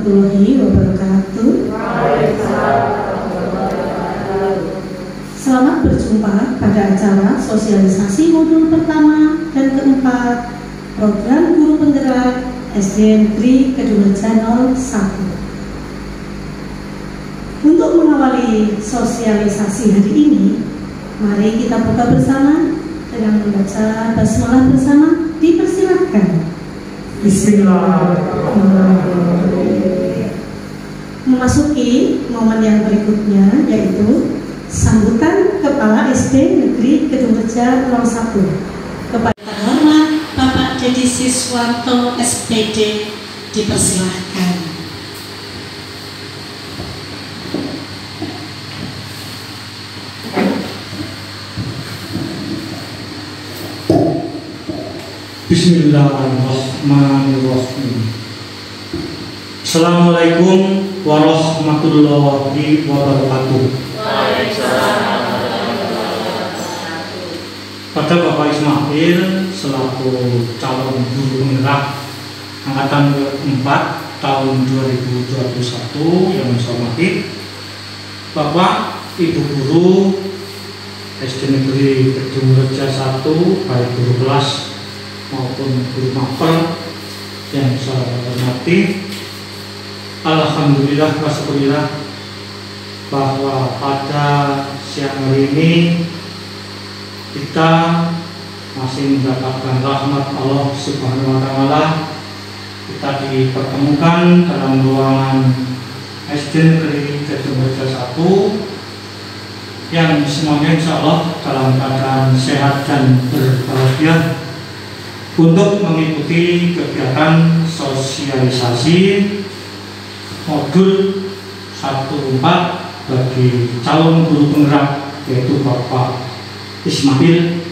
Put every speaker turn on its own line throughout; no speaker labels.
warahmatullahi wabarakatuh. Selamat berjumpa pada acara sosialisasi modul pertama dan keempat program guru penggerak SD Negeri Kedungreja 01. Untuk mengawali sosialisasi hari ini, mari kita buka bersama dengan membaca basmalah bersama. Dipersilakan. Bismillahirrahmanirrahim. Memasuki momen yang berikutnya, yaitu sambutan Kepala SD Negeri Kedungreja 01. Kepada terhormat Bapak Dedi Siswanto SPD, dipersilahkan.
Bismillahirrahmanirrahim. Assalamualaikum warahmatullahi wabarakatuh. Pada Bapak Ismail selaku calon guru penggerak angkatan ke-4 tahun 2021 yang saya hormati, Bapak Ibu guru SD Negeri Kedungreja 1, baik guru kelas maupun guru mapel yang saya hormati, alhamdulillah wa syukurillah bahwa pada siang hari ini kita masih mendapatkan rahmat Allah Subhanahu wa Ta'ala. Kita dipertemukan dalam ruangan SD Negeri Kedungreja 1 yang semuanya insya Allah dalam keadaan sehat dan berbahagia untuk mengikuti kegiatan sosialisasi modul 1-4 bagi calon guru penggerak, yaitu Bapak Ismail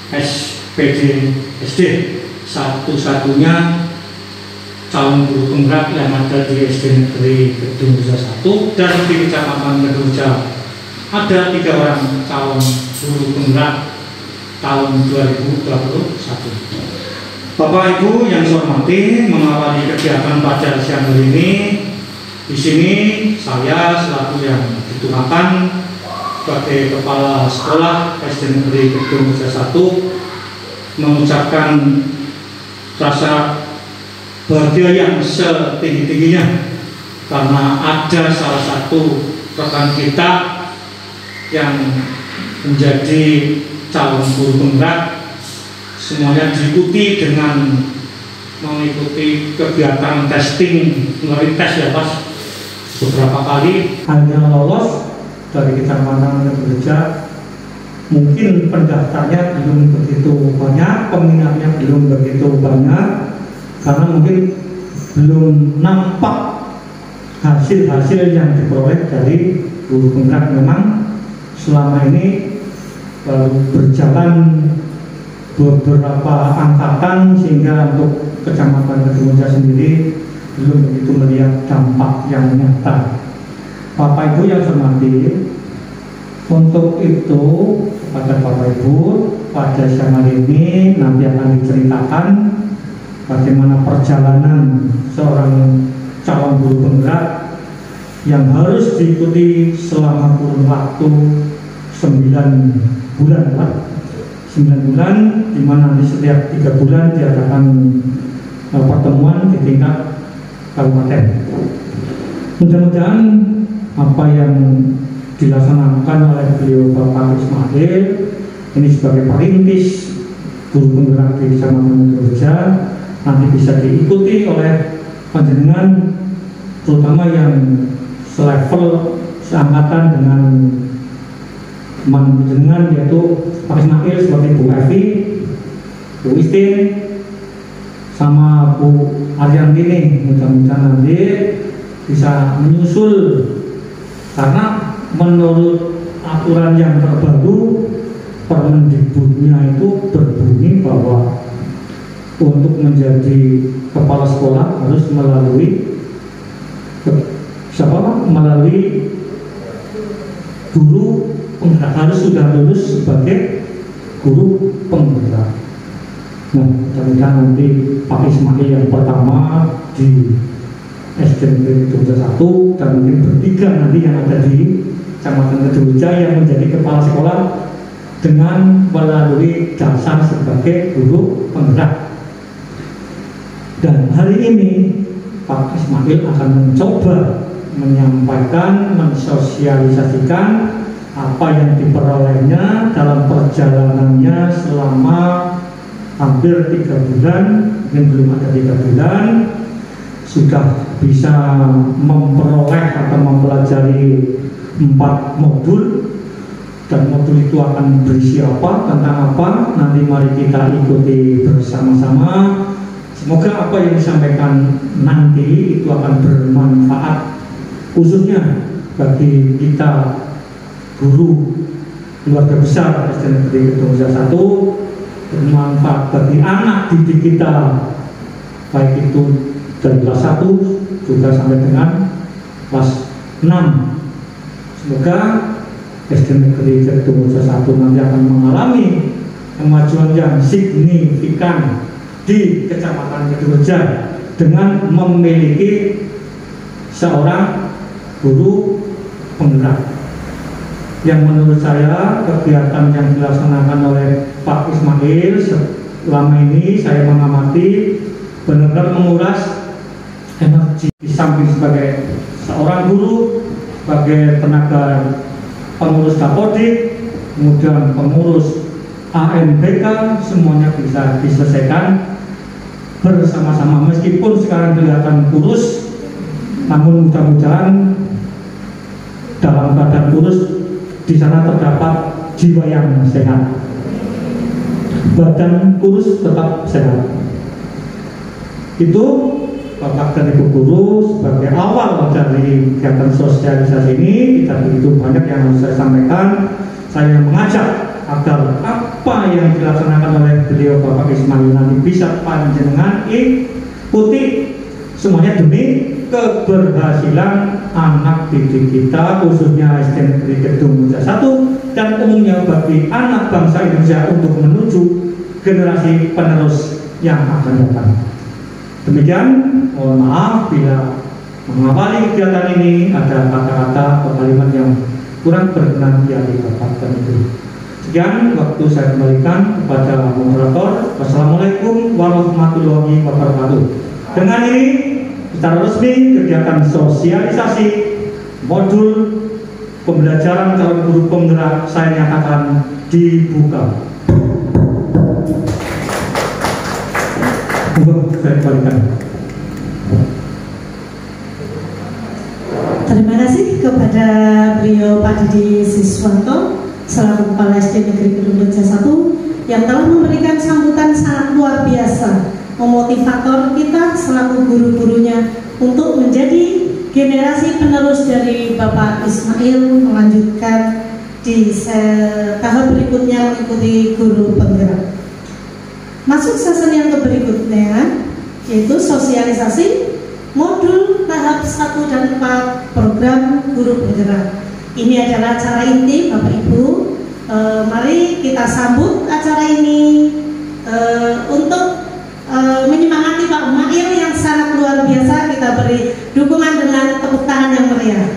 SPD SD, satu-satunya calon guru penggerak yang ada di SD Negeri Kedungreja 1 dan di Kecamatan Kedungreja. Ada 3 orang calon guru penggerak tahun 2021. Bapak Ibu yang saya hormati, mengawali kegiatan pada siang hari ini, di sini saya selaku yang dituakan sebagai Kepala Sekolah SD Negeri Kedungreja 1 mengucapkan rasa bahagia yang setinggi-tingginya karena ada salah satu rekan kita yang menjadi calon guru penggerak. Semuanya diikuti dengan mengikuti kegiatan testing, melalui tes ya Mas, beberapa kali. Hanya lolos dari Kecamatan Kedungreja, mungkin pendaftarnya belum begitu banyak, peminatnya belum begitu banyak, karena mungkin belum nampak hasil-hasil yang diperoleh dari guru penggerak. Memang selama ini baru berjalan beberapa angkatan, sehingga untuk Kecamatan Kedungreja sendiri belum begitu melihat dampak yang nyata. Bapak Ibu yang saya hormati, untuk itu pada Bapak Ibu pada siang hari ini nanti akan diceritakan bagaimana perjalanan seorang calon guru penggerak yang harus diikuti selama kurun waktu 9 bulan Pak. 9 bulan, di mana nanti setiap 3 bulan diadakan pertemuan di tingkat kabupaten. Mudah-mudahan apa yang dilaksanakan oleh beliau Bapak Ismail ini sebagai perintis guru penggerak di Kecamatan Kedungreja nanti bisa diikuti oleh panjenengan, terutama yang selevel seangkatan dengan panjenengan, yaitu Pak Ismail seperti Bu Evi, Bu Istin, sama Bu Ariantini. Mudah-mudahan nanti bisa menyusul, karena menurut aturan yang terbaru Permendikbudnya itu berbunyi bahwa untuk menjadi kepala sekolah harus melalui guru penggerak, harus sudah lulus sebagai guru penggerak. Nah, mudah-mudahan nanti Pak Ismail yang pertama di SD Negeri Kedungja 1 dan mungkin bertiga nanti yang ada di Kecamatan Kedungja yang menjadi kepala sekolah dengan melalui dasar sebagai guru penggerak. Dan hari ini Pak Ismail akan mencoba menyampaikan, mensosialisasikan apa yang diperolehnya dalam perjalanannya selama hampir 3 bulan, mungkin belum ada 3 bulan, sudah bisa memperoleh atau mempelajari 4 modul, dan modul itu akan berisi apa, tentang apa, nanti mari kita ikuti bersama-sama. Semoga apa yang disampaikan nanti itu akan bermanfaat khususnya bagi kita guru keluarga besar SD Negeri Kedungja 1, bermanfaat bagi anak didik kita baik itu dari kelas 1 juga sampai dengan kelas 6. Semoga SD Negeri Kedungja 1 nanti akan mengalami kemajuan yang signifikan di Kecamatan Kedungja dengan memiliki seorang guru penggerak yang menurut saya kegiatan yang dilaksanakan oleh Pak Ismail selama ini saya mengamati benar-benar menguras energi, di samping sebagai seorang guru, sebagai tenaga pengurus Dapodik, kemudian pengurus AMBK, semuanya bisa diselesaikan bersama-sama meskipun sekarang kelihatan kurus, namun mudah-mudahan dalam badan kurus di sana terdapat jiwa yang sehat, badan kurus tetap sehat. Itu Bapak dan Ibu guru sebagai awal dari kegiatan sosialisasi ini. Tidak begitu banyak yang harus saya sampaikan. Saya mengajak agar apa yang dilaksanakan oleh beliau Bapak Ismail nanti bisa panjenengan ikuti semuanya demi keberhasilan anak didik kita, khususnya SD Negeri Kedungja 1 dan umumnya bagi anak bangsa Indonesia untuk menuju generasi penerus yang akan datang. Demikian, mohon maaf bila mengawali kegiatan ini ada kata-kata atau kalimat yang kurang berkenan di hati Bapak dan Ibu. Sekian waktu saya kembalikan kepada moderator. Wassalamualaikum warahmatullahi wabarakatuh. Dengan ini secara resmi kegiatan sosialisasi modul pembelajaran calon guru penggerak saya nyatakan dibuka. Saya kembalikan.
Terima kasih kepada beliau Pak Didi Siswanto selaku Kepala SD Negeri Kedungja 1 yang telah memberikan sambutan sangat luar biasa, memotivator kita selaku guru-gurunya untuk menjadi generasi penerus dari Bapak Ismail melanjutkan di tahap berikutnya mengikuti guru penggerak. Masuk season yang berikutnya yaitu sosialisasi modul tahap 1 dan 4 program guru penggerak. Ini adalah acara inti Bapak Ibu. Mari kita sambut acara ini untuk menyemangati Pak Ismail yang sangat luar biasa. Kita beri dukungan dengan tepuk tangan yang meriah.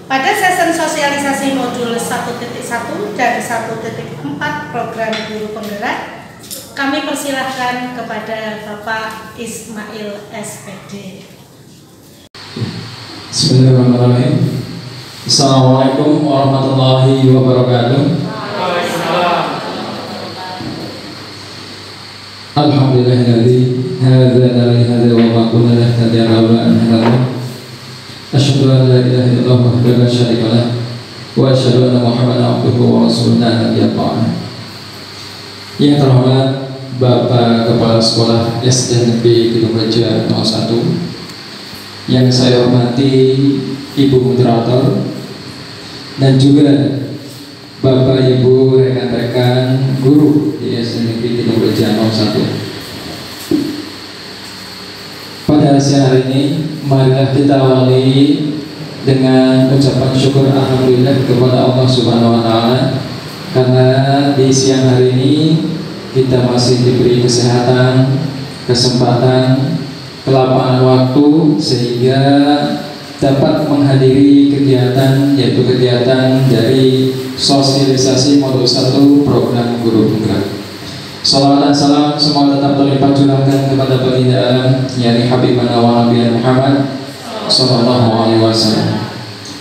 Pada sesi sosialisasi modul 1.1 dan 1.4 program guru penggerak, kami persilahkan kepada Bapak Ismail SPD.
Bismillahirrahmanirrahim. Assalamualaikum warahmatullahi wabarakatuh. Alhamdulillahilladzi hadana li hadza wa ma kunna nahtadiya laula an hadana. Asyhadu an la ilaha illallah wahdahu la syarika lah wa asyhadu anna Muhammadan abduhu wa rasuluhu la nabiyya ba'dahu. Yang terhormat Bapak Kepala Sekolah SD Negeri Kedungja 01, yang saya hormati Ibu Moderator dan juga Bapak Ibu rekan-rekan guru di SD Negeri Kedungja 01. Pada siang hari ini, marilah kita awali dengan ucapan syukur alhamdulillah kepada Allah Subhanahu wa taala, karena di siang hari ini kita masih diberi kesehatan, kesempatan, kelapangan waktu sehingga dapat menghadiri kegiatan, yaitu kegiatan dari sosialisasi modul 1 program Guru Penggerak. Salawat dan salam semua tetap terlimpah curahkan kepada baginda alam, yakni Habibana wa Nabiyyina Muhammad sallallahu alaihi wasallam.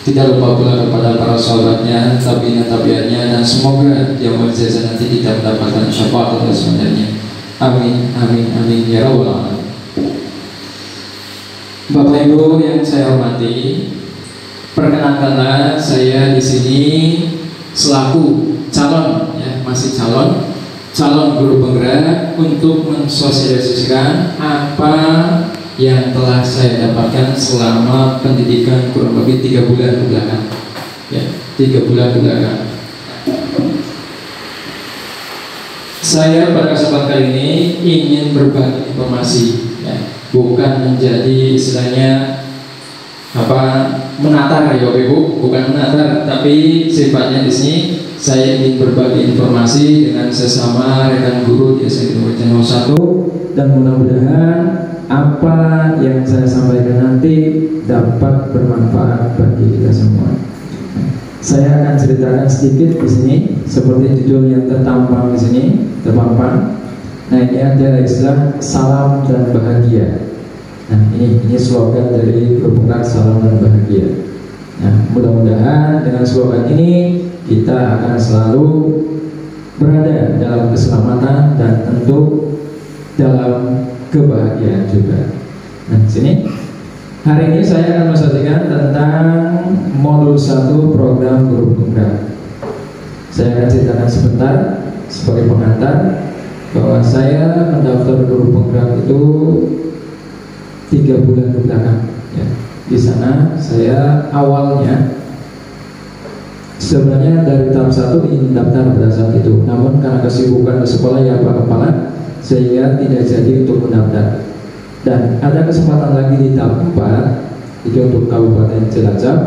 Tidak lupa pula kepada para sahabatnya, tabi'in-tabi'atnya, dan semoga yaumul jazaa nanti kita mendapatkan syafaat atas sebenarnya. Amin, amin, amin ya rabbal alamin. Bapak Ibu yang saya hormati, perkenalkanlah saya di sini selaku calon, ya, masih calon guru penggerak untuk mensosialisasikan apa yang telah saya dapatkan selama pendidikan kurang lebih 3 bulan ke belakang, ya, 3 bulan ke belakang. Saya pada kesempatan kali ini ingin berbagi informasi, ya, bukan menjadi istilahnya menatar ya Bapak Ibu, bukan menatar, tapi sifatnya di sini saya ingin berbagi informasi dengan sesama rekan guru di SMP Channel 1, dan mudah-mudahan apa yang saya sampaikan nanti dapat bermanfaat bagi kita semua. Saya akan ceritakan sedikit di sini seperti judul yang tertampang di sini, terpampang. Nah, ini ada istilah salam dan bahagia. Nah, ini slogan dari Guru Penggerak, salam dan bahagia. Nah, mudah-mudahan dengan slogan ini kita akan selalu berada dalam keselamatan dan tentu dalam kebahagiaan juga. Nah, sini hari ini saya akan menyampaikan tentang modul 1 program Guru Penggerak. Saya akan ceritakan sebentar sebagai pengantar bahwa saya mendaftar Guru Penggerak itu 3 bulan ke belakang, ya. Di sana saya awalnya sebenarnya dari tahap 1 ingin daftar pada saat itu, namun karena kesibukan di sekolah ya Pak, sehingga tidak jadi untuk mendaftar. Dan ada kesempatan lagi di tahap 4 itu untuk Kabupaten Cilacap.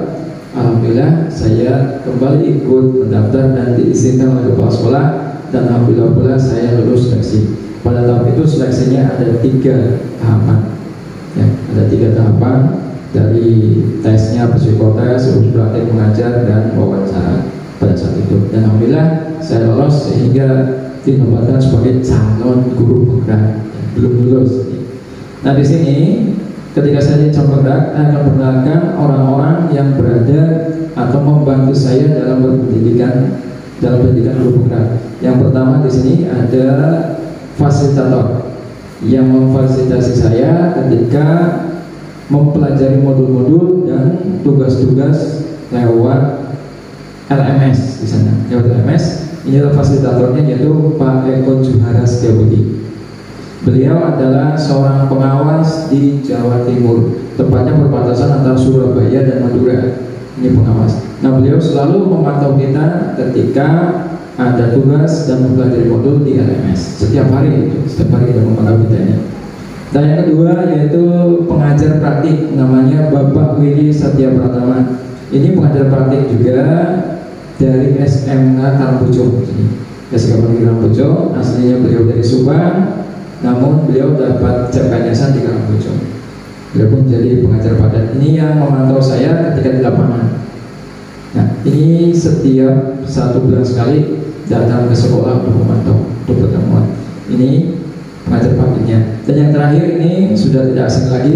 Alhamdulillah saya kembali ikut mendaftar dan diizinkan oleh kepala sekolah, dan alhamdulillah pula saya lulus seleksi. Pada tahap itu seleksinya ada 3 tahapan, ya, ada 3 tahapan, dari tesnya psikotes, terus praktek mengajar, dan wawancara pada saat itu. Dan alhamdulillah saya lolos sehingga dinobatkan sebagai calon guru penggerak, belum lulus. Nah, di sini ketika saya calon penggerak, saya akan perkenalkan orang-orang yang berada atau membantu saya dalam pendidikan guru penggerak. Yang pertama di sini ada fasilitator yang memfasilitasi saya ketika mempelajari modul-modul dan tugas-tugas lewat LMS di sana. Lewat LMS, ini adalah fasilitatornya, yaitu Pak Eko Juhara Setiabudi. Beliau adalah seorang pengawas di Jawa Timur, tepatnya perbatasan antara Surabaya dan Madura. Ini pengawas. Nah, beliau selalu memantau kita ketika ada tugas dan mempelajari modul di LMS. Setiap hari kita memantau kita ini. Dan yang kedua yaitu pengajar praktik, namanya Bapak Willy Satya Pratama. Ini pengajar praktik juga dari SMK Karangpucung. SMK Karangpucung, aslinya beliau dari Subang, namun beliau dapat jabatan di Karangpucung. Beliau pun jadi pengajar padat. Ini yang memantau saya ketika di lapangan. Nah, ini setiap 1 bulan sekali datang ke sekolah untuk memantau, untuk pertemuan. Ini pengajar praktiknya. Dan yang terakhir ini sudah tidak asing lagi.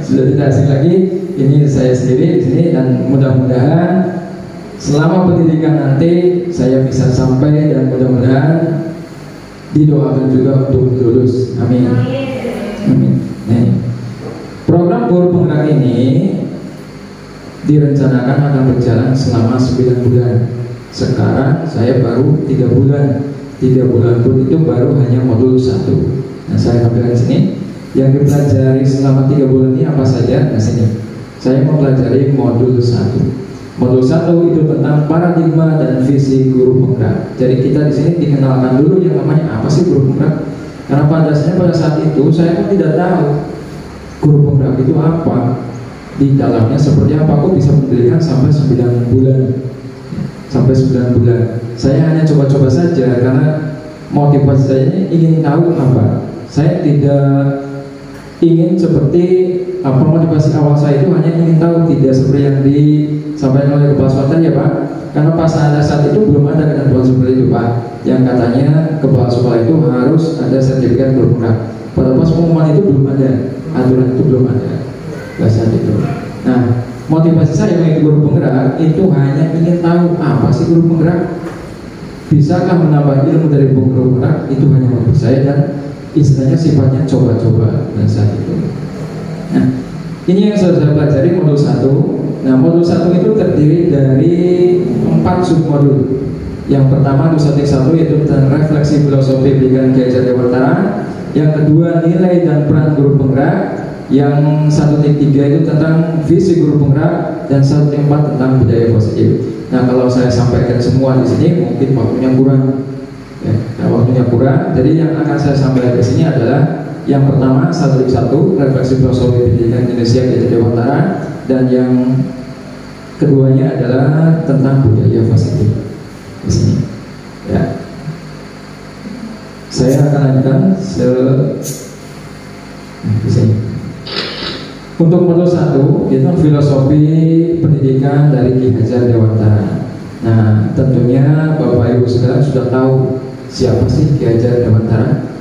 Sudah tidak asing lagi. Ini saya sendiri di sini, dan mudah-mudahan selama pendidikan nanti saya bisa sampai, dan mudah-mudahan didoakan juga untuk lulus. Amin. Amin. Nah, program Guru Penggerak ini direncanakan akan berjalan selama 9 bulan. Sekarang saya baru 3 bulan. 3 bulan pun itu baru hanya modul 1. Nah, saya tampilkan sini yang dipelajari selama 3 bulan ini apa saja. Nah, sini saya mempelajari modul 1. Modul 1 itu tentang paradigma dan visi guru penggerak. Jadi kita di sini dikenalkan dulu yang namanya apa sih guru penggerak. Karena pada saat itu saya pun tidak tahu guru penggerak itu apa, di dalamnya seperti apa. Aku bisa mendirikan sampai 9 bulan. Sampai 9 bulan. Saya hanya coba-coba saja karena motivasi saya ingin tahu apa. Saya tidak ingin seperti motivasi awal saya itu hanya ingin tahu, tidak seperti yang disampaikan oleh Kepala Swasta ya Pak. Karena pas saat itu belum ada ketentuan seperti itu Pak, yang katanya kepala sekolah itu harus ada sertifikat guru penggerak. Pada pas pengumuman itu belum ada, aturan itu belum ada saat itu. Nah, motivasi saya mengikuti guru penggerak itu hanya ingin tahu apa sih guru penggerak, bisakah menambah ilmu dari guru penggerak, itu hanya motivasi saya, dan istilahnya sifatnya coba-coba saat itu. Nah, ini yang sudah saya pelajari modul 1. Nah, modul 1 itu terdiri dari 4 submodul. Yang pertama modul 1 yaitu tentang refleksi filosofi pendidikan Ki Hajar Dewantara. Yang kedua nilai dan peran guru penggerak. Yang 1.3 itu tentang visi guru penggerak, dan 1.4 tentang budaya positif. Nah, kalau saya sampaikan semua di sini mungkin waktunya kurang. Ya, waktunya kurang. Jadi yang akan saya sampaikan di sini adalah yang pertama 1.1 refleksi filosofi pendidikan Indonesia Ki Hajar Dewantara, dan yang keduanya adalah tentang budaya positif di sini. Ya, saya akan lanjutkan di sini. Untuk modul 1 itu filosofi pendidikan dari Ki Hajar Dewantara. Nah, tentunya Bapak Ibu sekalian sudah tahu siapa sih Ki Hajar Dewantara.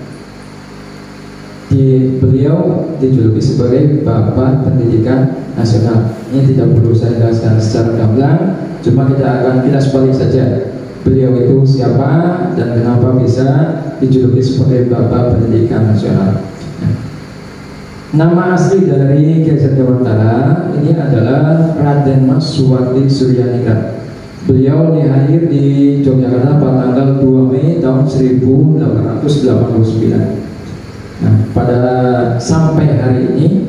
Beliau dijuluki sebagai Bapak Pendidikan Nasional. Ini tidak perlu saya jelaskan secara gamblang, cuma kita sebalik saja. Beliau itu siapa dan kenapa bisa dijuluki sebagai Bapak Pendidikan Nasional. Nama asli dari Ki Hajar Dewantara ini adalah Raden Mas Suwardi Suryaningrat. Beliau lahir di Yogyakarta pada tanggal 2 Mei tahun 1889. Nah, pada sampai hari ini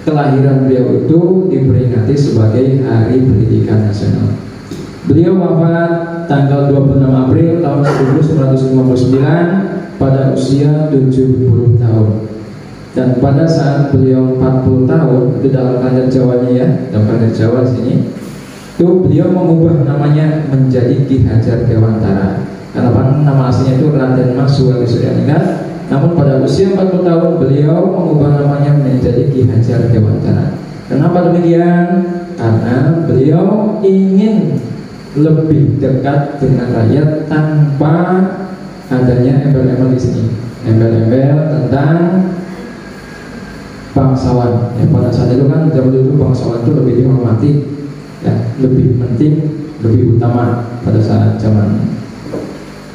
kelahiran beliau itu diperingati sebagai Hari Pendidikan Nasional. Beliau wafat tanggal 26 April tahun 1959 pada usia 70 tahun. Dan pada saat beliau 40 tahun, itu dalam kalender Jawanya ya, dalam kalender Jawa sini, itu beliau mengubah namanya menjadi Ki Hajar Dewantara. Karena nama aslinya itu Raden Mas Suwardi Suryaningrat. Namun pada usia 40 tahun beliau mengubah namanya menjadi Ki Hajar Dewantara. Kenapa demikian? Karena beliau ingin lebih dekat dengan rakyat tanpa adanya embel-embel di sini. Embel-embel tentang bangsawan. Ya, pada saat itu kan zaman dulu bangsawan itu lebih dihormati, ya, lebih penting, lebih utama pada saat zaman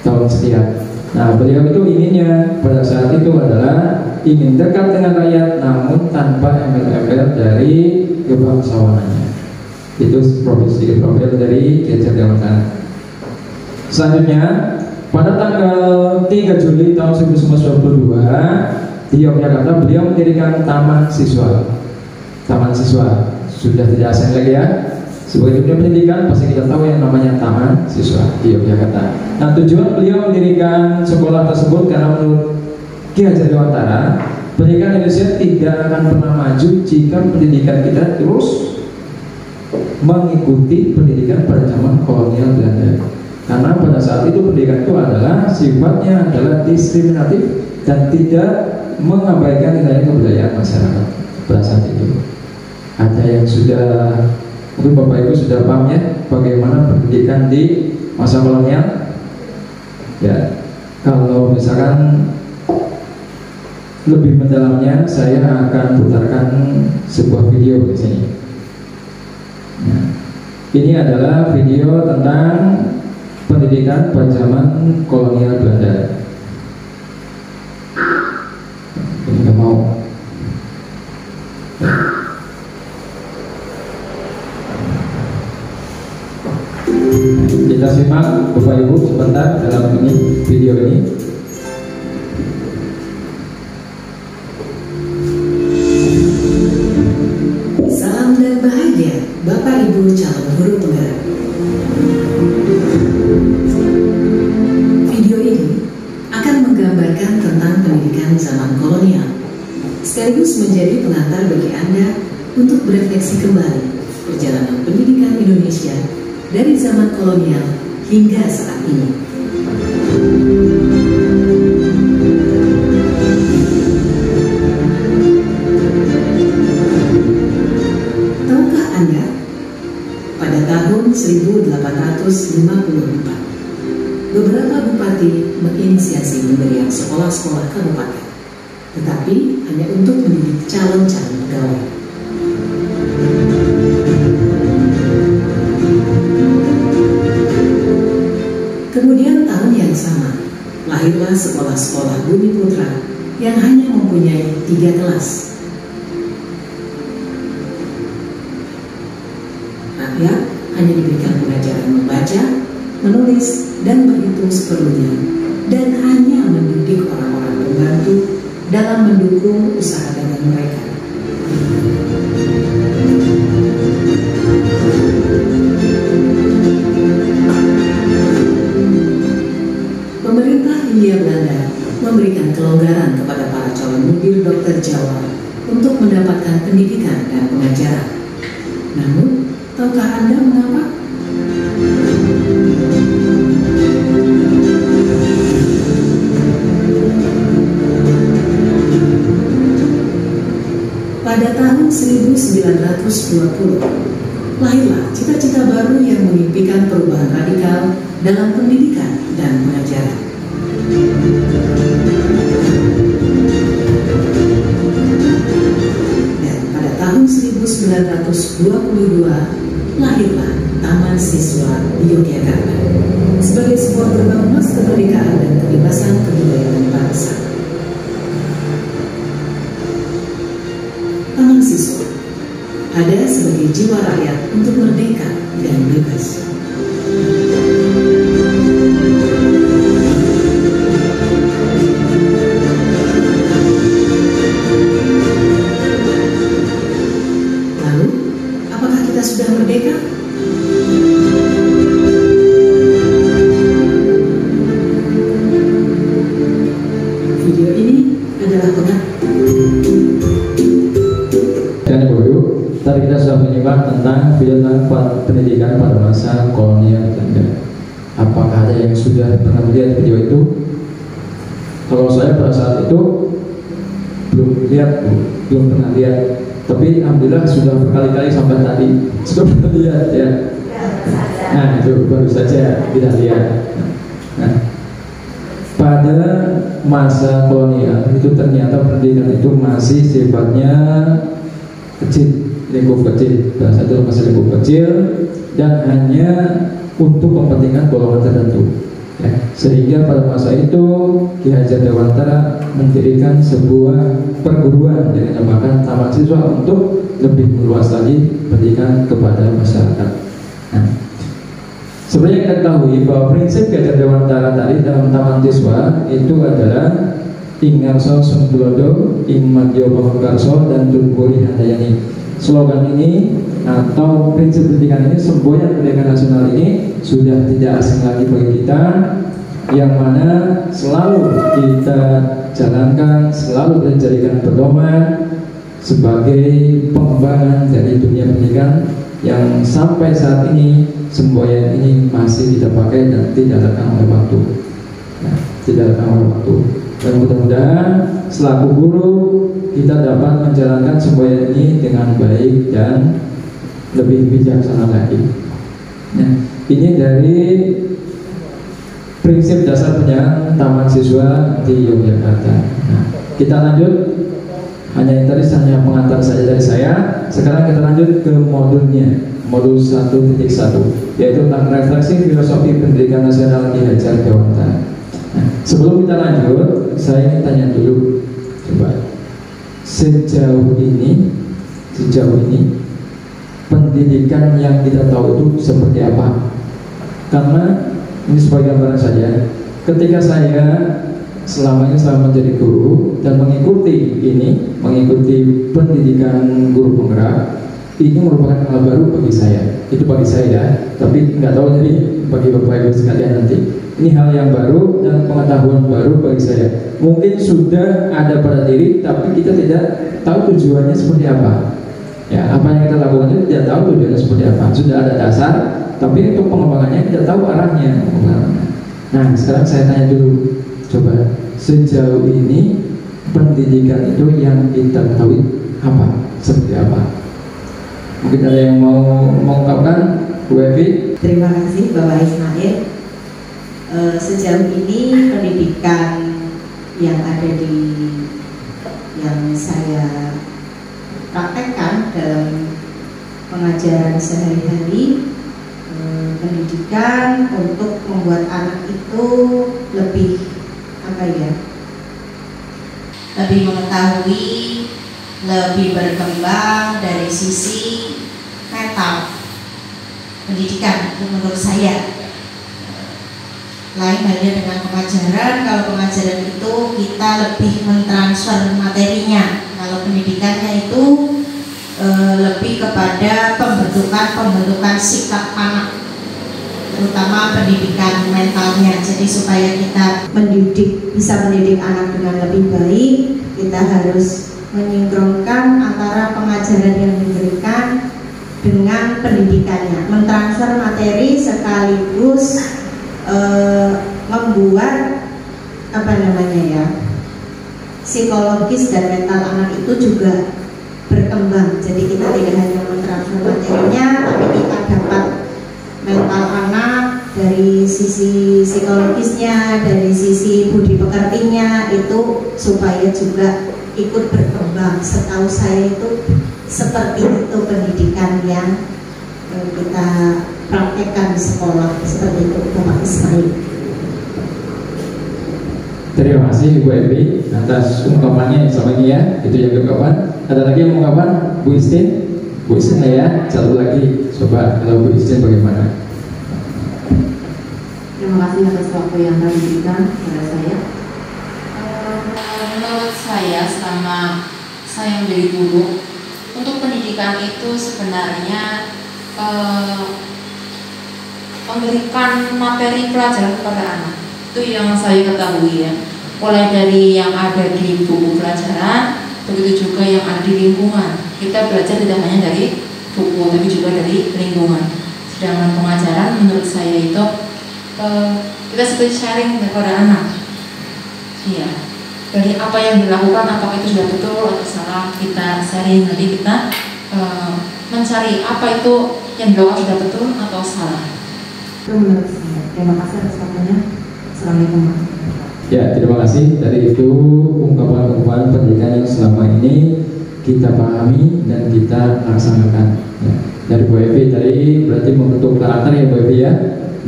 tahun sekian. Nah, beliau itu inginnya pada saat itu adalah ingin dekat dengan rakyat, namun tanpa embel-embel dari kebangsawanannya. Itu profil dari Ki Hajar Dewantara. Selanjutnya, pada tanggal 3 Juli tahun 1922 di Yogyakarta beliau mendirikan Taman Siswa. Taman Siswa sudah tidak asing lagi ya. Sebagai dunia pendidikan pasti kita tahu yang namanya Taman Siswa di Yogyakarta. Nah, tujuan beliau mendirikan sekolah tersebut karena menurut Ki Hajar Dewantara, pendidikan Indonesia tidak akan pernah maju jika pendidikan kita terus mengikuti pendidikan pada zaman kolonial Belanda. Karena pada saat itu pendidikan itu adalah sifatnya adalah diskriminatif dan tidak mengabaikan nilai kebudayaan masyarakat pada saat itu. Ada yang sudah, mungkin Bapak Ibu sudah paham ya bagaimana pendidikan di masa kolonial. Ya, kalau misalkan lebih mendalamnya, saya akan putarkan sebuah video di sini. Nah, ini adalah video tentang pendidikan pada zaman kolonial Belanda. Ini nggak mau. Kita simak Bapak Ibu sebentar dalam ini video ini.
Salam dan bahagia Bapak Ibu calon guru penggerak. Video ini akan menggambarkan tentang pendidikan zaman kolonial, sekaligus menjadi pengantar bagi Anda untuk berefleksi kembali perjalanan pendidikan Indonesia dari zaman kolonial hingga saat ini. tahun 1854, beberapa bupati menginisiasi pendirian sekolah-sekolah kabupaten, tetapi hanya untuk mendidik calon-calon pegawai. Kemudian tahun yang sama, lahirlah sekolah-sekolah Bumi Putra yang hanya mempunyai 3 kelas. Rakyat hanya diberikan pengajaran membaca, menulis, dan berhitung seperlunya, dan hanya mendidik orang-orang pembantu dalam mendukung usaha dagang mereka. Pemerintah Hindia Belanda memberikan kelonggaran kepada para calon nubir dokter Jawa untuk mendapatkan pendidikan dan pengajaran. Namun, tahukah Anda mengapa? Pada tahun 1920, lahirlah cita-cita baru yang memimpikan perubahan radikal dalam pendidikan dan pengajaran. Dan pada tahun 1922, lahirlah Taman Siswa di Yogyakarta sebagai sebuah gerbang emas kemerdekaan dan kebebasan kebudayaan bangsa. Taman Siswa ada sebagai jiwa rakyat untuk merdeka dan bebas. Lalu, apakah kita sudah merdeka? Video ini adalah
tadi kita sudah menyimak tentang film pendidikan pada masa kolonial Belanda. Apakah ada yang sudah pernah melihat video itu? Kalau saya pada saat itu belum pernah lihat. Tapi alhamdulillah sudah berkali-kali sampai tadi sudah pernah lihat ya. Nah itu baru saja kita lihat. Nah, pada masa kolonial itu ternyata pendidikan itu masih sifatnya kecil, lingkup kecil, bahasa itu masih lingkup kecil dan hanya untuk kepentingan golongan tertentu. Ya, sehingga pada masa itu Ki Hajar Dewantara mendirikan sebuah perguruan yang dinamakan Taman Siswa untuk lebih meluas lagi pendidikan kepada masyarakat. Nah, sebenarnya kita ketahui bahwa prinsip Ki Hajar Dewantara tadi dalam Taman Siswa itu adalah Ingarso Sunggulodo, Imadyo Bangkarso, dan Tunpuri Handayani. Slogan ini atau prinsip pendidikan ini, semboyan pendidikan nasional ini sudah tidak asing lagi bagi kita, yang mana selalu kita jalankan, selalu kita jadikan pedoman sebagai pengembangan dari dunia pendidikan yang sampai saat ini semboyan ini masih kita pakai dan tidak lekang oleh waktu. Nah, tidak lekang oleh waktu. Dan mudah-mudahan selaku guru kita dapat menjalankan semboyan ini dengan baik dan lebih bijaksana lagi. Nah, ini dari prinsip dasar pendidikan Taman Siswa di Yogyakarta. Nah, kita lanjut. Hanya yang tadi hanya pengantar saja dari saya. Sekarang kita lanjut ke modulnya, modul 1.1, yaitu tentang refleksi filosofi pendidikan nasional Ki Hajar Dewantara. Nah, sebelum kita lanjut, saya ingin tanya dulu, coba sejauh ini pendidikan yang kita tahu itu seperti apa? Karena ini sebagai gambaran saja, ketika saya selama menjadi guru dan mengikuti pendidikan guru penggerak, ini merupakan hal baru bagi saya. Itu bagi saya ya, tapi nggak tahu jadi bagi bapak ibu sekalian nanti. Ini hal yang baru dan pengetahuan baru bagi saya. Mungkin sudah ada pada diri, tapi kita tidak tahu tujuannya seperti apa. Ya, apa yang kita lakukan itu tidak tahu tujuannya seperti apa. Sudah ada dasar, tapi untuk pengembangannya tidak tahu arahnya. Nah, sekarang saya tanya dulu, coba sejauh ini pendidikan itu yang kita ketahui apa? Seperti apa? Mungkin ada yang mau mengungkapkan? Bu Evi.
Terima kasih Bapak Ismail. Sejauh ini pendidikan yang ada yang saya praktekkan dalam pengajaran sehari-hari, pendidikan untuk membuat anak itu lebih lebih mengetahui, lebih berkembang dari sisi mental. Pendidikan menurut saya lain halnya dengan pengajaran. Kalau pengajaran itu kita lebih mentransfer materinya, kalau pendidikannya itu lebih kepada pembentukan sikap anak, terutama pendidikan mentalnya. Jadi supaya kita bisa mendidik anak dengan lebih baik, kita harus menyinkronkan antara pengajaran yang diberikan dengan pendidikannya, mentransfer materi sekaligus membuat psikologis dan mental anak itu juga berkembang. Jadi kita tidak hanya mentransfer materinya, tapi kita dapat mental anak dari sisi psikologisnya, dari sisi budi pekertinya itu supaya juga ikut berkembang. Setahu saya itu seperti itu pendidikan yang kita praktekkan di sekolah, seperti itu Bapak Ismail.
Terima kasih Bu Evi atas ungkapannya sama ini ya. Itu yang ungkapan. Ada lagi yang ungkapan Bu Istin? Bu Istin ya. Satu lagi. Coba kalau Bu Istin bagaimana?
Terima kasih atas waktu yang telah diberikan kepada saya. Menurut saya selama saya menjadi guru, untuk pendidikan itu sebenarnya memberikan materi pelajaran kepada anak. Itu yang saya ketahui ya. Mulai dari yang ada di buku pelajaran, begitu juga yang ada di lingkungan. Kita belajar tidak hanya dari buku, tapi juga dari lingkungan. Sedangkan pengajaran menurut saya itu kita seperti sharing kepada anak. Iya. Dari apa yang dilakukan, apakah itu sudah betul atau salah, kita sharing. Nanti kita mencari apa itu yang dilakukan sudah betul atau salah. Itu menurut saya. Terima kasih atas waktunya. Assalamualaikum.
Ya, terima kasih. Dari itu ungkapan-ungkapan pendidikan yang selama ini kita pahami dan kita laksanakan. Ya. Dari Bu Evi tadi berarti membentuk karakter ya Bu Evi ya,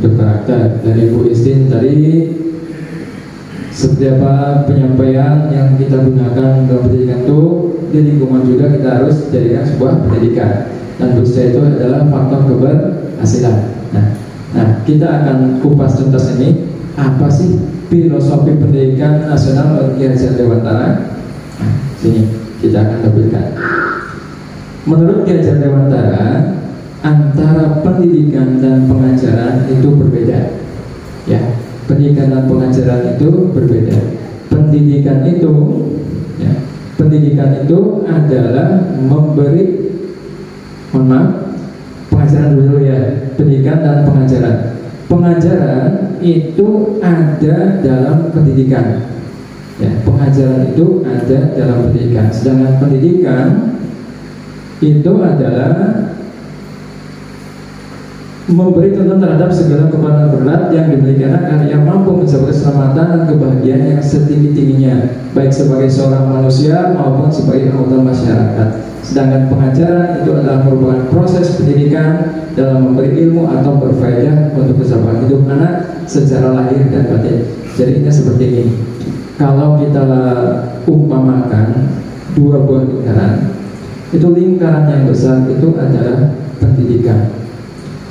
untuk karakter. Dari Bu Istin tadi setiap penyampaian yang kita gunakan dalam pendidikan itu di lingkungan juga kita harus jadikan sebuah pendidikan. Dan booster itu adalah faktor keberhasilan. Nah, kita akan kupas tuntas ini apa sih filosofi pendidikan nasional bagi Hajar Dewantara. Nah, sini kita akan tampilkan. Menurut Ki Hajar Dewantara, antara pendidikan dan pengajaran itu berbeda. Ya, pendidikan dan pengajaran itu berbeda. Pendidikan itu adalah memberi, pengajaran dulu ya, pendidikan dan pengajaran. Pengajaran itu ada dalam pendidikan. Ya, pengajaran itu ada dalam pendidikan. Sedangkan pendidikan itu adalah memberi tuntunan terhadap segala kebutuhan berat yang dimiliki anak agar ia mampu mencapai keselamatan dan kebahagiaan yang setinggi-tingginya, baik sebagai seorang manusia maupun sebagai anggota masyarakat. Sedangkan pengajaran itu adalah merupakan proses pendidikan dalam memberi ilmu atau berfaedah untuk keselamatan hidup anak secara lahir dan batin. Jadi ini seperti ini. Kalau kita umpamakan dua buah lingkaran, itu lingkaran yang besar itu adalah pendidikan.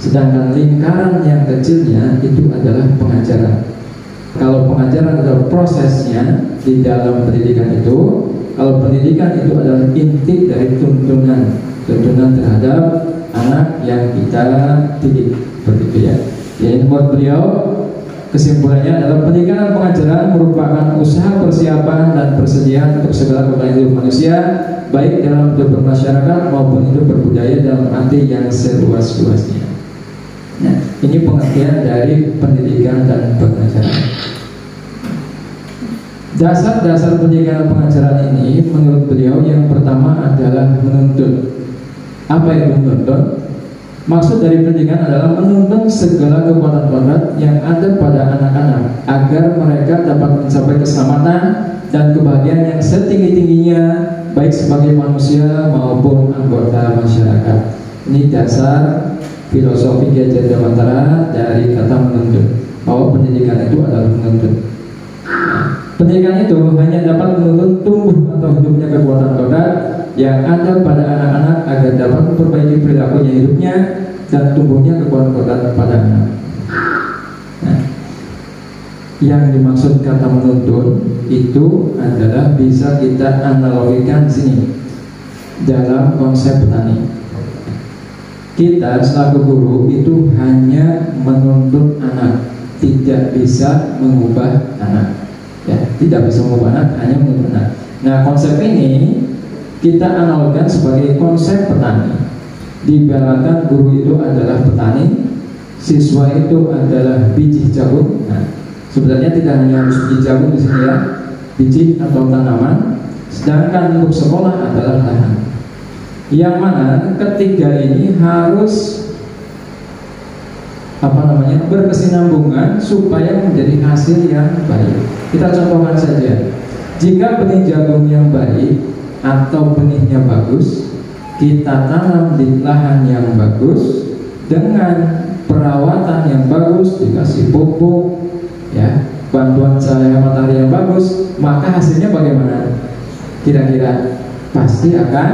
Sedangkan lingkaran yang kecilnya itu adalah pengajaran. Kalau pengajaran adalah prosesnya di dalam pendidikan itu, kalau pendidikan itu adalah inti dari tuntunan terhadap anak yang kita didik, seperti itu ya. Jadi menurut beliau kesimpulannya adalah pendidikan dan pengajaran merupakan usaha persiapan dan persediaan untuk segala kebutuhan hidup manusia, baik dalam hidup bermasyarakat maupun hidup berbudaya dalam arti yang seluas-luasnya. Nah, ini pengertian dari pendidikan dan pengajaran. Dasar-dasar pendidikan dan pengajaran ini menurut beliau yang pertama adalah menuntut. Apa itu menuntut? Maksud dari pendidikan adalah menuntun segala kekuatan kodrat yang ada pada anak-anak agar mereka dapat mencapai keselamatan dan kebahagiaan yang setinggi-tingginya, baik sebagai manusia maupun anggota masyarakat. Ini dasar filosofi Ki Hajar Dewantara dari kata menuntun, bahwa pendidikan itu adalah menuntun. Pendidikan itu hanya dapat menuntun tumbuh atau hidupnya kekuatan kodrat yang ada pada anak-anak agar dapat memperbaiki perilakunya hidupnya dan tumbuhnya kekuatan kodrat pada anak. Nah, yang dimaksud kata menuntun itu adalah bisa kita analogikan di sini dalam konsep petani. Kita selaku guru itu hanya menuntun anak, tidak bisa mengubah anak. Ya, tidak bisa mengubah anak, hanya menuntun anak. Nah, konsep ini kita analogikan sebagai konsep petani. Diibaratkan guru itu adalah petani, siswa itu adalah biji jagung. Nah, sebenarnya tidak hanya harus biji jagung di sini ya, biji atau tanaman. Sedangkan untuk sekolah adalah lahan. Yang mana ketiga ini harus berkesinambungan supaya menjadi hasil yang baik. Kita contohkan saja. Jika benih jagung yang baik atau benihnya bagus, kita tanam di lahan yang bagus dengan perawatan yang bagus, dikasih pupuk, ya, bantuan cahaya matahari yang bagus, maka hasilnya bagaimana? Kira-kira pasti akan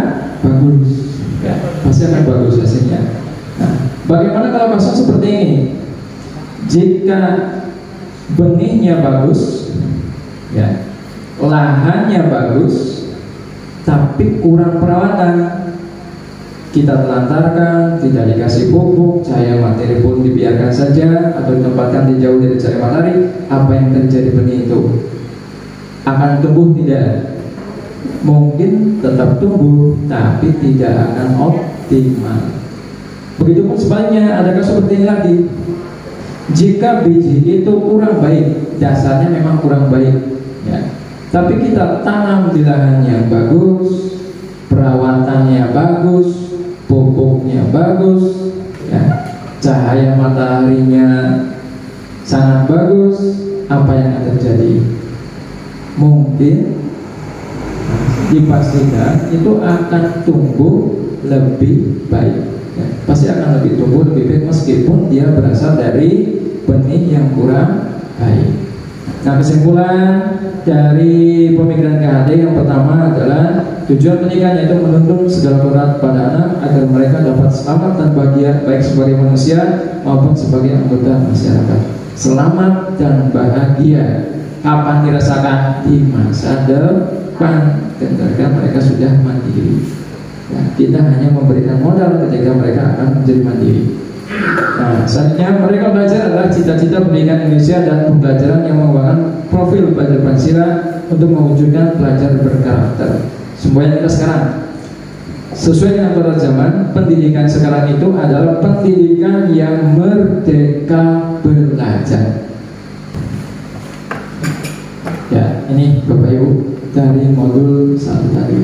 bagus, ya, pasti akan bagus hasilnya. Nah, bagaimana kalau kasus seperti ini? Jika benihnya bagus, ya, lahannya bagus, tapi kurang perawatan, kita telantarkan, tidak dikasih pupuk, cahaya matahari pun dibiarkan saja atau ditempatkan di jauh dari cahaya matahari, apa yang terjadi benih itu? Akan tumbuh tidak? Mungkin tetap tumbuh, tapi tidak akan optimal. Begitupun sebaliknya, adakah seperti ini lagi? Jika biji itu kurang baik, dasarnya memang kurang baik, ya, tapi kita tanam di lahan yang bagus, perawatannya bagus, pupuknya bagus, ya, cahaya mataharinya sangat bagus, apa yang akan terjadi? Mungkin dipastikan itu akan tumbuh lebih baik, ya, pasti akan lebih tumbuh lebih baik meskipun dia berasal dari benih yang kurang baik. Nah, kesimpulan dari pemikiran KHD yang pertama adalah tujuan pendidikan yaitu menuntun segala kodrat pada anak agar mereka dapat selamat dan bahagia baik sebagai manusia maupun sebagai anggota masyarakat. Selamat dan bahagia kapan dirasakan? Di masa depan, ketika mereka sudah mandiri. Ya, kita hanya memberikan modal ketika mereka akan menjadi mandiri. Nah, selanjutnya mereka belajar adalah cita-cita pendidikan Indonesia dan pembelajaran yang mengembangkan profil pelajar Pancasila untuk mewujudkan pelajar berkarakter. Semuanya kita sekarang sesuai dengan konteks zaman, pendidikan sekarang itu adalah pendidikan yang merdeka belajar. Ya, ini Bapak Ibu dari modul 1 tadi.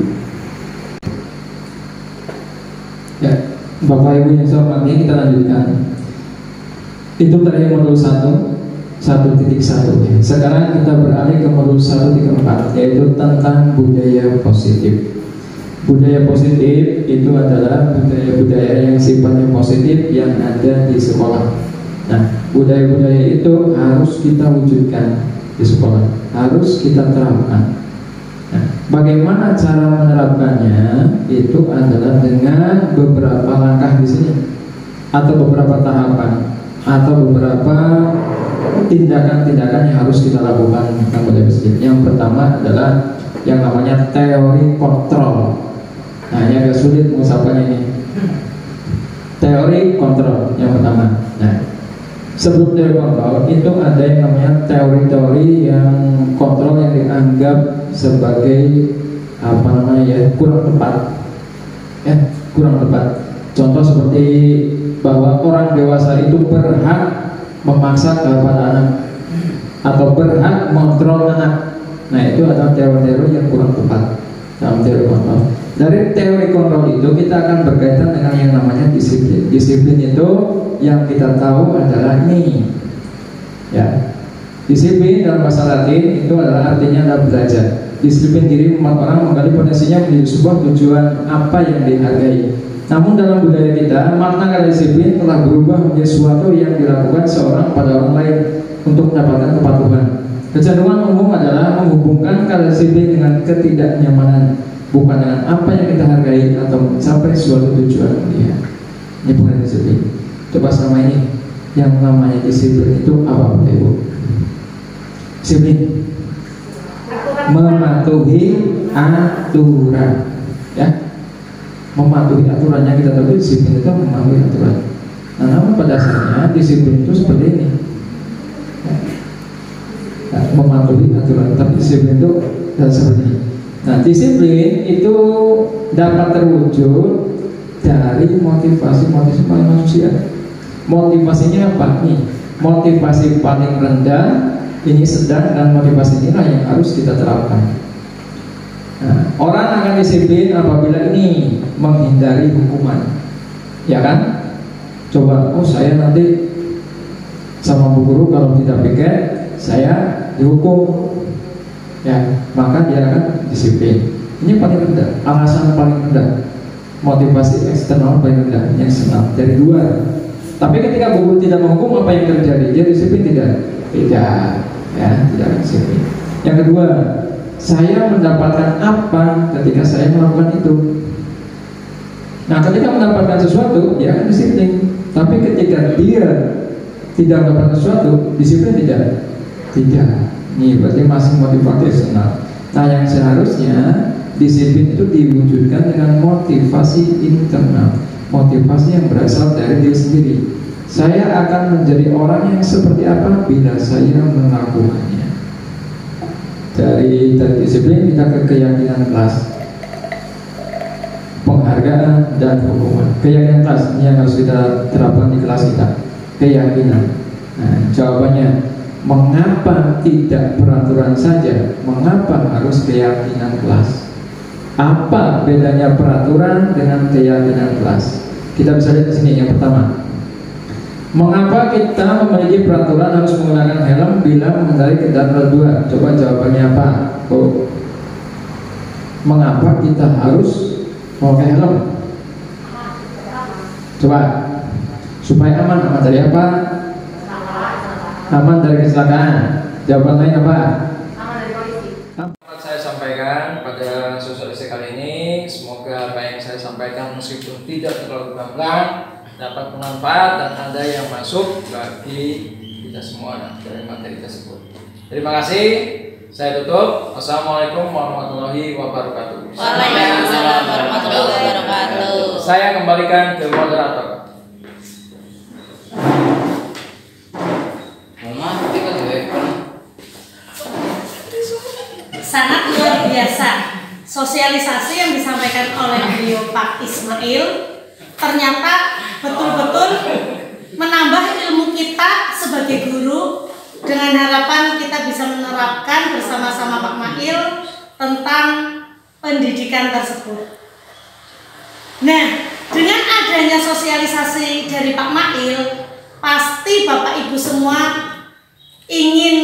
Ya, Bapak Ibu yang saya hormati, kita lanjutkan. Itu tadi modul 1.1. Ya. Sekarang kita beralih ke modul 1.4, yaitu tentang budaya positif. Budaya positif itu adalah budaya-budaya yang sifatnya positif yang ada di sekolah. Nah, budaya-budaya itu harus kita wujudkan di sekolah, harus kita terapkan. Nah, bagaimana cara menerapkannya? Itu adalah dengan beberapa langkah di sini, atau beberapa tahapan, atau beberapa tindakan-tindakan yang harus kita lakukan tentang budaya positif. Yang pertama adalah yang namanya teori kontrol. Nah, ini agak sulit mengucapkannya ini. Teori kontrol yang pertama. Nah, sebelum teori kontrol itu ada yang namanya teori-teori yang kontrol yang dianggap sebagai kurang tepat, ya, kurang tepat. Contoh seperti bahwa orang dewasa itu berhak memaksa kepada anak atau berhak mengontrol anak. Nah, itu adalah teori-teori yang kurang tepat dalam teori kontrol. Dari teori kontrol itu kita akan berkaitan dengan yang namanya disiplin. Disiplin itu yang kita tahu adalah ini, ya. Disiplin dalam bahasa Latin itu adalah artinya adalah belajar. Disiplin diri membuat orang menggali potensinya menjadi sebuah tujuan apa yang dihargai. Namun dalam budaya kita, makna kata disiplin telah berubah menjadi sesuatu yang dilakukan seorang pada orang lain untuk mendapatkan kepatuhan. Kecenderungan umum adalah menghubungkan kata disiplin dengan ketidaknyamanan, bukan dengan apa yang kita hargai atau mencapai suatu tujuan mulia. Ini bukan disiplin. Coba selama ini yang namanya disiplin itu apa, Bapak Ibu? Disiplin mematuhi aturan, ya. Mematuhi aturannya kita tahu disiplin itu mematuhi aturan. Nah, namun pada dasarnya disiplin itu seperti ini, ya. Nah, mematuhi aturan, tapi disiplin itu seperti ini. Nah, disiplin itu dapat terwujud dari motivasi manusia. Motivasinya apa nih? Motivasi paling rendah, ini sedang, dan motivasi inilah yang harus kita terapkan. Nah, orang akan disiplin apabila ini menghindari hukuman, ya kan? Coba, oh saya nanti sama bu guru kalau tidak piket saya dihukum, ya, maka dia akan disiplin. Ini paling rendah, alasan paling rendah, motivasi eksternal paling rendah, yang senang dari luar. Tapi ketika guru tidak menghukum, apa yang terjadi? Dia disiplin tidak? Tidak, ya, tidak disiplin. Yang kedua, saya mendapatkan apa ketika saya melakukan itu? Nah, ketika mendapatkan sesuatu, dia akan disiplin. Tapi ketika dia tidak mendapatkan sesuatu, disiplin tidak? Tidak. Ini berarti masih motivasi eksternal. Nah, yang seharusnya disiplin itu diwujudkan dengan motivasi internal, motivasi yang berasal dari diri sendiri. Saya akan menjadi orang yang seperti apa bila saya melakukannya. Dari disiplin kita ke keyakinan kelas, penghargaan dan hukuman. Keyakinan kelas ini yang harus kita terapkan di kelas kita. Keyakinan. Nah, jawabannya, mengapa tidak peraturan saja? Mengapa harus keyakinan kelas? Apa bedanya peraturan dengan keyakinan kelas? Kita bisa lihat di sini. Yang pertama, mengapa kita memiliki peraturan harus menggunakan helm bila mengendarai kendaraan roda 2? Coba jawabannya apa? Oh, mengapa kita harus memakai helm? Coba, supaya aman. Aman dari apa? Aman dari kecelakaan. Jawaban lain apa?
Aman dari polisi.
Saya sampaikan pada sosialisasi kali ini, semoga apa yang saya sampaikan meskipun tidak terlalu gamblang dapat bermanfaat dan ada yang masuk bagi kita semua dari materi tersebut. Terima kasih. Saya tutup. Wassalamualaikum warahmatullahi wabarakatuh.
Waalaikumsalam warahmatullahi wabarakatuh.
Saya kembalikan ke moderator.
Sangat luar biasa sosialisasi yang disampaikan oleh beliau Pak Ismail, ternyata betul-betul menambah ilmu kita sebagai guru, dengan harapan kita bisa menerapkan bersama-sama Pak Mail tentang pendidikan tersebut. Nah, dengan adanya sosialisasi dari Pak Mail, pasti Bapak Ibu semua ingin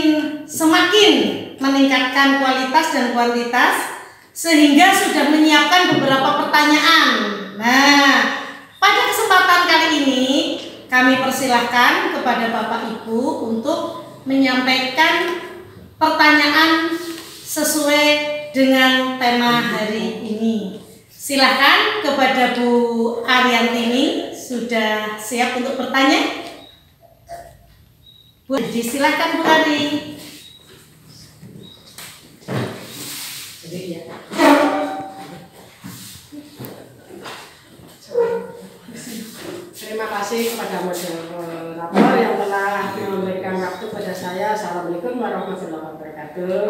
semakin meningkatkan kualitas dan kuantitas, sehingga sudah menyiapkan beberapa pertanyaan. Nah, pada kesempatan kali ini kami persilahkan kepada Bapak Ibu untuk menyampaikan pertanyaan sesuai dengan tema hari ini. Silahkan kepada Bu Ariantini, sudah siap untuk bertanya? Bu, silahkan Bu Ari.
Terima kasih kepada moderator yang telah memberikan waktu pada saya. Assalamualaikum warahmatullahi wabarakatuh.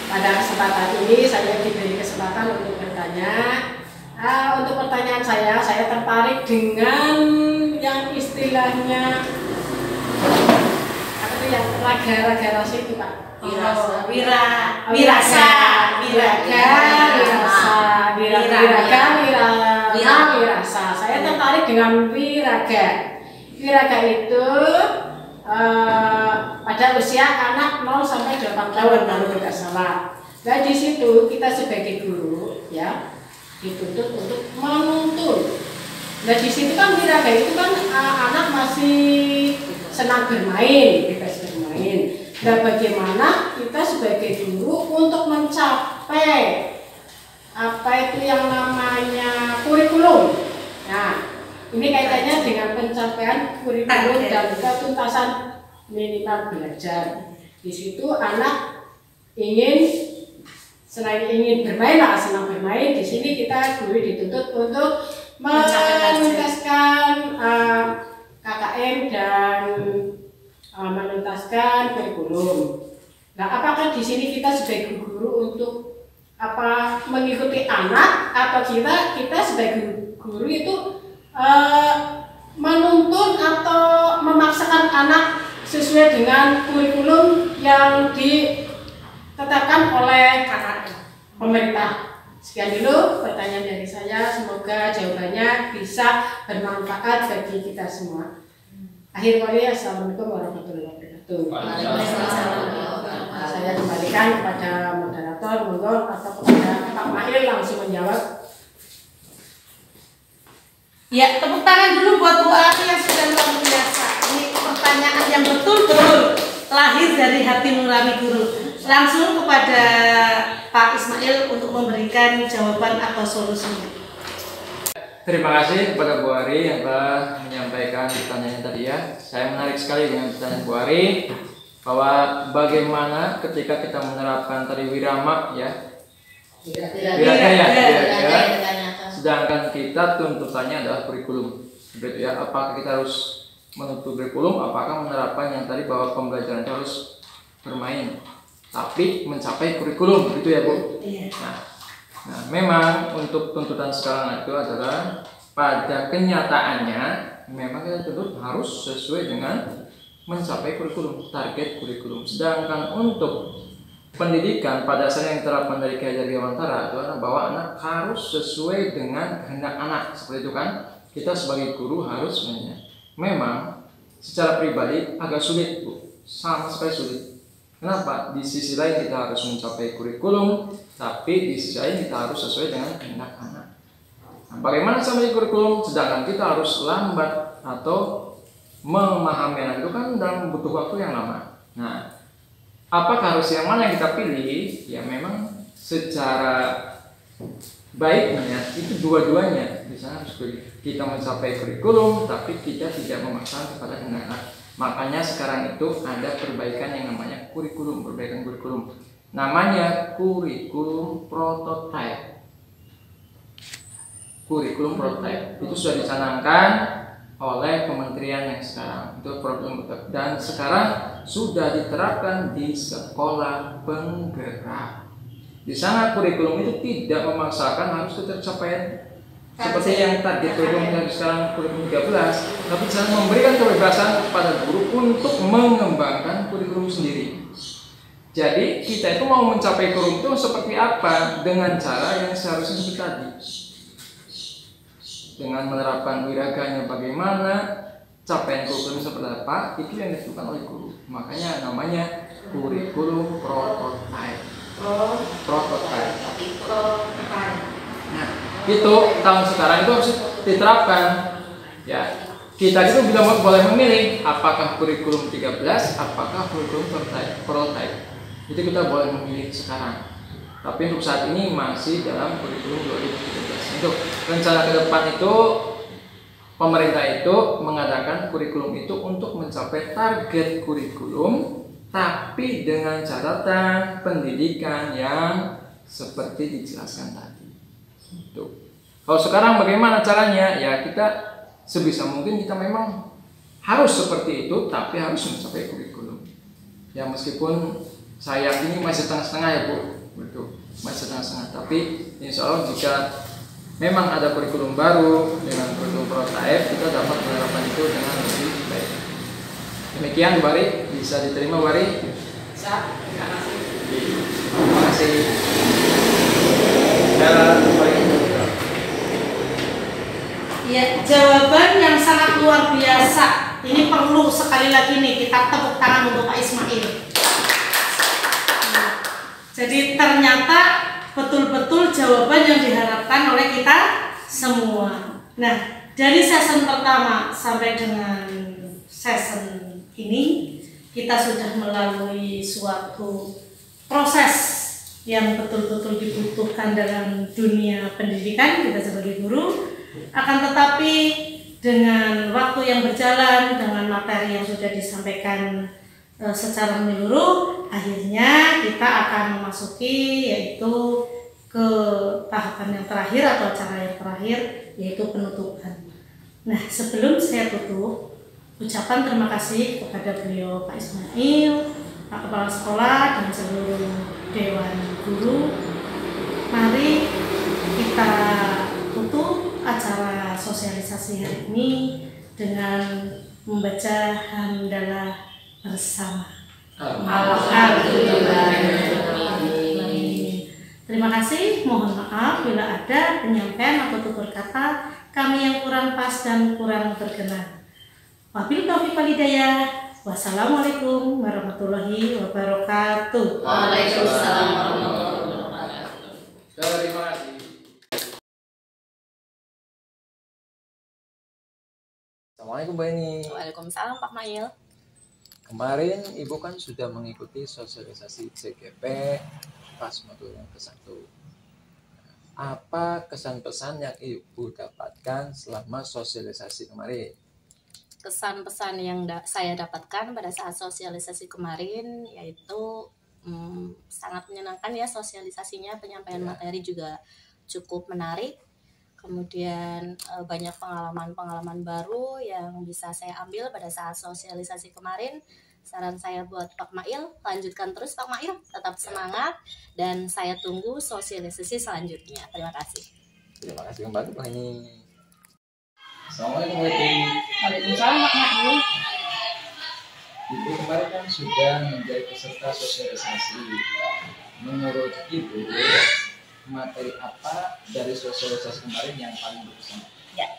Pada kesempatan ini saya diberi kesempatan untuk bertanya. Untuk pertanyaan saya tertarik dengan yang istilahnya apa itu yang raga rasa itu Pak.
Wirasa,
wirasa. Saya tertarik dengan wiraga. Wiraga itu pada usia anak 0 sampai 8 tahun kalau tidak salah. Nah di situ kita sebagai guru ya dituntut untuk menuntun. Nah di situ kan wiraga itu kan anak masih senang bermain, bebas bermain. Nah bagaimana kita sebagai guru untuk mencapai apa itu yang namanya kurikulum. Nah ini kaitannya dengan pencapaian kurikulum dan juga tuntasan minimal belajar. Di situ anak selain ingin bermain lah, senang bermain, di sini kita guru dituntut untuk menuntaskan KKM dan menuntaskan kurikulum. Nah, apakah di sini kita sebagai guru untuk mengikuti anak, atau kita sebagai guru itu menuntun atau memaksakan anak sesuai dengan kurikulum yang ditetapkan oleh pemerintah. Sekian dulu pertanyaan dari saya, semoga jawabannya bisa bermanfaat bagi kita semua. Akhir kali, assalamualaikum warahmatullahi wabarakatuh. Saya kembalikan kepada moderator, monggo, atau kepada Pak Mahil langsung menjawab.
Ya, tepuk tangan dulu buat Bu Ari yang sudah luar biasa. Ini pertanyaan yang betul-betul lahir dari hati nurani guru. Langsung kepada Pak Ismail untuk memberikan jawaban atau solusinya.
Terima kasih kepada Bu Ari yang telah menyampaikan pertanyaannya tadi ya. Saya menarik sekali dengan pertanyaan Bu Ari bahwa bagaimana ketika kita menerapkan tadi wirama ya, wiraga, sedangkan kita tuntutannya adalah kurikulum, begitu ya. Apakah kita harus menuntut kurikulum? Apakah menerapkan yang tadi bahwa pembelajaran itu harus bermain, tapi mencapai kurikulum, gitu ya Bu? Nah, memang untuk tuntutan sekarang itu adalah pada kenyataannya memang kita tuntut harus sesuai dengan mencapai kurikulum, target kurikulum. Sedangkan untuk pendidikan pada dasarnya yang diterapkan dari Ki Hajar Dewantara itu adalah bahwa anak harus sesuai dengan kehendak anak, seperti itu kan. Kita sebagai guru harus memang secara pribadi agak sulit Bu, sama sekali sulit. Kenapa? Di sisi lain kita harus mencapai kurikulum, tapi di sisi lain kita harus sesuai dengan kehendak anak. Nah, bagaimana sampai kurikulum? Sedangkan kita harus lambat atau memahami anak itu kan dalam butuh waktu yang lama. Nah, apakah harus yang mana yang kita pilih? Ya memang secara baiknya itu dua-duanya. Di sana harus kita mencapai kurikulum, tapi kita tidak memaksa kepada kehendak anak. Makanya sekarang itu ada perbaikan yang namanya kurikulum, perbaikan kurikulum. Namanya kurikulum prototype. Kurikulum prototype itu sudah dicanangkan oleh kementerian yang sekarang. Itu kurikulum prototype, dan sekarang sudah diterapkan di sekolah penggerak. Di sana kurikulum itu tidak memaksakan harus tercapai seperti yang target kurikulum yang sekarang kurikulum 13, tapi saya memberikan kebebasan kepada guru untuk mengembangkan kurikulum sendiri. Jadi kita itu mau mencapai kurikulum itu seperti apa dengan cara yang seharusnya seperti tadi, dengan menerapkan wiraganya bagaimana, capaian kurikulum seperti apa, itu yang ditentukan oleh guru. Makanya namanya kurikulum prototype. Nah, itu tahun sekarang itu harus diterapkan ya. Kita itu bila boleh memilih apakah kurikulum 13, apakah kurikulum prototype. Itu kita boleh memilih sekarang. Tapi untuk saat ini masih dalam kurikulum 2013. Untuk rencana ke depan itu pemerintah itu mengadakan kurikulum itu untuk mencapai target kurikulum, tapi dengan catatan pendidikan yang seperti dijelaskan tadi. Kalau sekarang bagaimana caranya? Ya kita sebisa mungkin kita memang harus seperti itu, tapi harus mencapai kurikulum. Ya meskipun saya ini masih setengah-setengah ya Bu, betul, masih setengah-setengah. Tapi insya Allah jika memang ada kurikulum baru dengan kurikulum prototype, kita dapat menerapkan itu dengan lebih baik. Demikian Bu Ari, bisa diterima Bu Ari?
Bisa.
Terima kasih. Dan Bu Ari.
Ya, jawaban yang sangat luar biasa. Ini perlu sekali lagi nih kita tepuk tangan untuk Pak Ismail. Jadi ternyata betul-betul jawaban yang diharapkan oleh kita semua. Nah, dari season pertama sampai dengan season ini kita sudah melalui suatu proses yang betul-betul dibutuhkan dalam dunia pendidikan kita sebagai guru. Akan tetapi dengan waktu yang berjalan, dengan materi yang sudah disampaikan secara menyeluruh, akhirnya kita akan memasuki yaitu ke tahapan yang terakhir atau acara yang terakhir, yaitu penutupan. Nah, sebelum saya tutup, ucapan terima kasih kepada beliau Pak Ismail, Pak Kepala Sekolah, dan seluruh Dewan Guru. Mari kita tutup acara sosialisasi hari ini dengan membaca hamdalah bersama. Alhamdulillah. Terima kasih. Mohon maaf bila ada penyampaian atau tutur kata kami yang kurang pas dan kurang berkenan. Wabillahi taufiq wal hidayah. Wassalamualaikum warahmatullahi wabarakatuh.
Waalaikumsalam warahmatullahi wabarakatuh.
Terima kasih. Assalamualaikum Bu Eni.
Waalaikumsalam Pak Mail.
Kemarin Ibu kan sudah mengikuti sosialisasi CGP pas modul yang ke-1. Apa kesan-pesan yang Ibu dapatkan selama sosialisasi kemarin?
Kesan-pesan yang saya dapatkan pada saat sosialisasi kemarin yaitu sangat menyenangkan ya sosialisasinya, penyampaian materi juga cukup menarik. Kemudian banyak pengalaman-pengalaman baru yang bisa saya ambil pada saat sosialisasi kemarin. Saran saya buat Pak Mail, lanjutkan terus Pak Mail, tetap semangat dan saya tunggu sosialisasi selanjutnya. Terima kasih.
Terima kasih kembali Pak Eni. Assalamualaikum Bu Eni.
Waalaikumsalam Pak Mail.
Ibu kemarin kan sudah menjadi peserta sosialisasi. Menurut Ibu, materi apa dari sosialisasi kemarin yang paling berkesan?
Ya,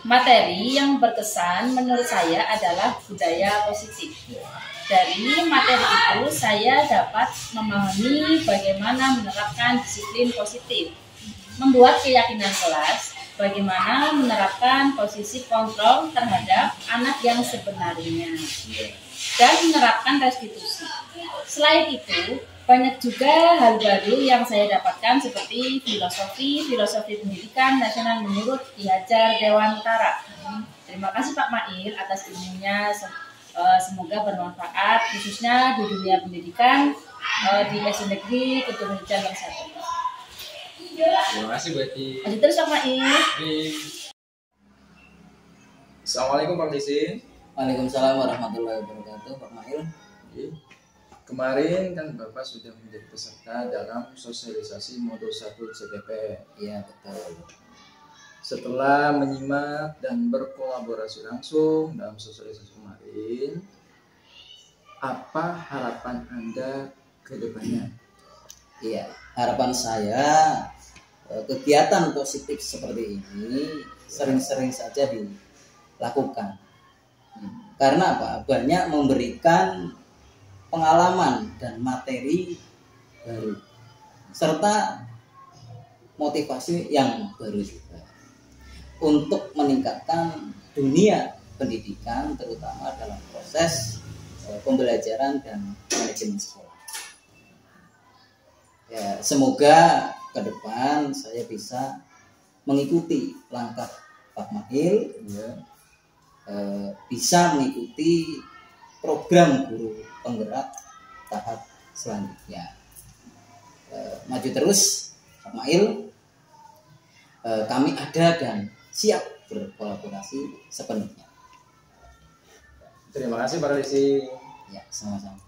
materi yang berkesan menurut saya adalah budaya positif. Dari materi itu saya dapat memahami bagaimana menerapkan disiplin positif, membuat keyakinan kelas, bagaimana menerapkan posisi kontrol terhadap anak yang sebenarnya, dan menerapkan restitusi. Selain itu, banyak juga hal baru yang saya dapatkan seperti filosofi pendidikan nasional menurut Ki Hajar Dewantara. Terima kasih Pak Mail atas ilmunya, semoga bermanfaat khususnya di dunia pendidikan di SD Negeri Keturunjayan nomor 1.
Terima kasih Bu Eti.
Lanjut terus Pak Mail.
Assalamualaikum Pak Lisin.
Waalaikumsalam warahmatullahi wabarakatuh Pak Mail.
Kemarin kan Bapak sudah menjadi peserta dalam sosialisasi modul 1 CGP.
Iya betul.
Setelah menyimak dan berkolaborasi langsung dalam sosialisasi kemarin, apa harapan Anda ke depannya?
Iya, harapan saya kegiatan positif seperti ini sering-sering saja dilakukan. Karena apa? Banyak memberikan pengalaman dan materi baru serta motivasi yang baru juga untuk meningkatkan dunia pendidikan terutama dalam proses pembelajaran dan manajemen sekolah. Ya, semoga ke depan saya bisa mengikuti langkah Pak Mail, bisa mengikuti program guru penggerak tahap selanjutnya. Maju terus Pak Mail, kami ada dan siap berkolaborasi sepenuhnya.
Terima kasih Pak Lisi.
Ya, sama-sama.